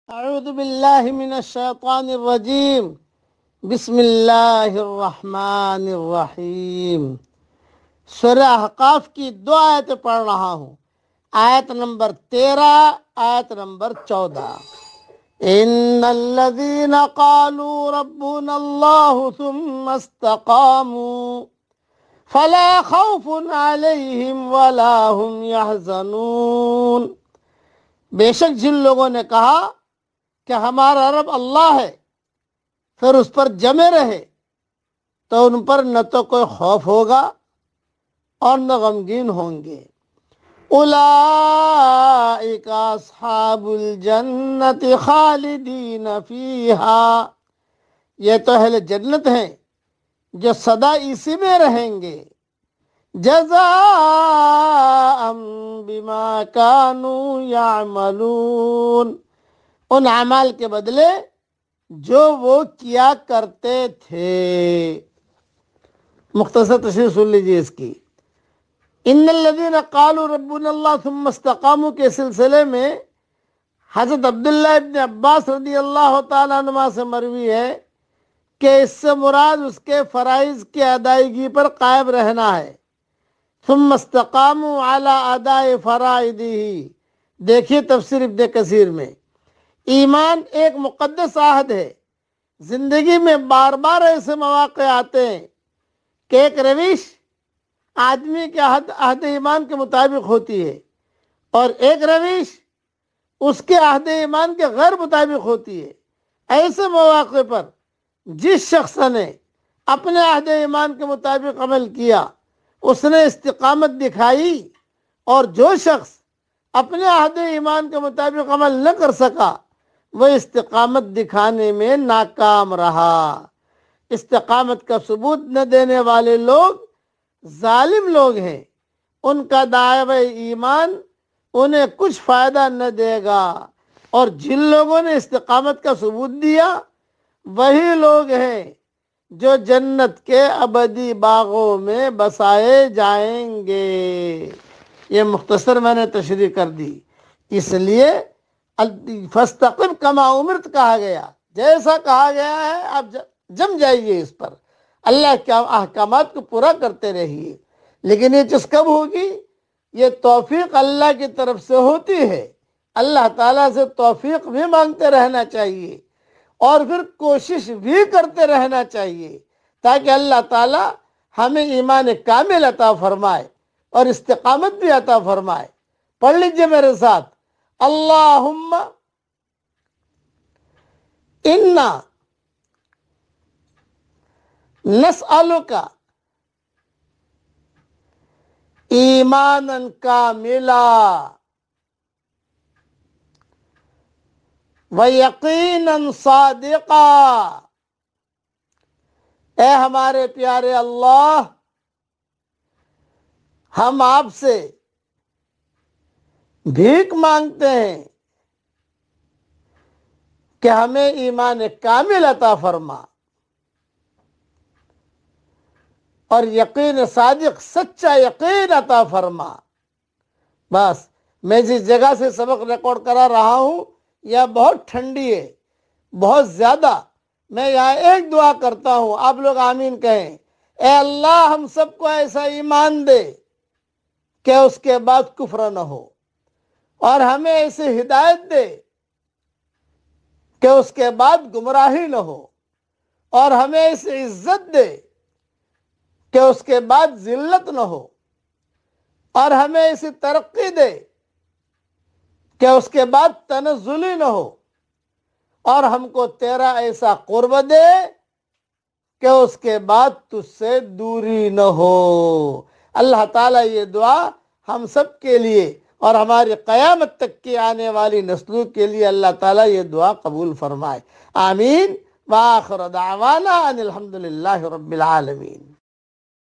اعوذ باللہ من الشیطان الرجیم بسم اللہ الرحمن الرحیم۔ سورہ احقاف کی 2 آیتیں پڑھ رہا ہوں، آیت نمبر 13، آیت نمبر 14۔ ان الذین قالوا ربنا اللہ ثم استقاموا فلا خوف علیہم ولا هم يحزنون۔ بے شک جن لوگوں نے کہا کہ ہمارا رب اللہ ہے، پھر اس پر جمے رہے، تو ان پر نہ تو کوئی خوف ہوگا اور نہ غمگین ہوں گے۔ اولئک اصحاب الجنت خالدین فیہا، یہ تو اہل جنت ہیں جو سدا اسی میں رہیں گے۔ جزاء بما کانوا یعملون، ان اعمال کے بدلے جو وہ کیا کرتے تھے۔ مختصر تشریح سن لیجیے اس کی۔ ان الذین قالوا ربنا اللہ ثم استقاموا کے سلسلے میں حضرت عبداللہ ابن عباس رضی اللہ تعالیٰ عنہ سے مروی ہے کہ اس سے مراد اس کے فرائض کی ادائیگی پر قائم رہنا ہے۔ ثم استقاموا علی اداء فرائضہ، دیکھیے تفسیر ابن کثیر میں۔ ایمان ایک مقدس عہد ہے۔ زندگی میں بار بار ایسے مواقع آتے ہیں کہ ایک روش آدمی کے عہد ایمان کے مطابق ہوتی ہے اور ایک روش اس کے عہد ایمان کے غیر مطابق ہوتی ہے۔ ایسے مواقع پر جس شخص نے اپنے عہد ایمان کے مطابق عمل کیا اس نے استقامت دکھائی، اور جو شخص اپنے عہد ایمان کے مطابق عمل نہ کر سکا وہ استقامت دکھانے میں ناکام رہا۔ استقامت کا ثبوت نہ دینے والے لوگ ظالم لوگ ہیں، ان کا دعوی ایمان انہیں کچھ فائدہ نہ دے گا، اور جن لوگوں نے استقامت کا ثبوت دیا وہی لوگ ہیں جو جنت کے ابدی باغوں میں بسائے جائیں گے۔ یہ مختصر میں نے تشریح کر دی، اس لیے فاستقم کما امرت کہا گیا، جیسا کہا گیا ہے آپ جم جائیے اس پر، اللہ کے احکامات کو پورا کرتے رہیے۔ لیکن یہ چیز کب ہوگی؟ یہ توفیق اللہ کی طرف سے ہوتی ہے۔ اللہ تعالیٰ سے توفیق بھی مانگتے رہنا چاہیے اور پھر کوشش بھی کرتے رہنا چاہیے تاکہ اللہ تعالیٰ ہمیں ایمان کامل عطا فرمائے اور استقامت بھی عطا فرمائے۔ پڑھ لیجئے میرے ساتھ، اللہم انا نسألک ایمانا کاملا ویقینا صادقا۔ اے ہمارے پیارے اللہ، ہم آپ سے بھیک مانگتے ہیں کہ ہمیں ایمان کامل عطا فرما اور یقین صادق سچا یقین عطا فرما۔ بس میں جس جگہ سے سبق ریکارڈ کرا رہا ہوں یہ بہت ٹھنڈی ہے، بہت زیادہ۔ میں یہاں ایک دعا کرتا ہوں، آپ لوگ آمین کہیں۔ اے اللہ ہم سب کو ایسا ایمان دے کہ اس کے بعد کفر نہ ہو، اور ہمیں ایسی ہدایت دے کہ اس کے بعد گمراہی نہ ہو، اور ہمیں ایسی عزت دے کہ اس کے بعد ذلت نہ ہو، اور ہمیں ایسی ترقی دے کہ اس کے بعد تنزلی نہ ہو، اور ہم کو تیرا ایسا قرب دے کہ اس کے بعد تجھ سے دوری نہ ہو۔ اللہ تعالیٰ یہ دعا ہم سب کے لیے اور ہماری قیامت تک کی آنے والی نسلوں کے لیے اللہ تعالیٰ یہ دعا قبول فرمائے، آمین۔ وآخر دعوانا ان الحمد للہ رب العالمین۔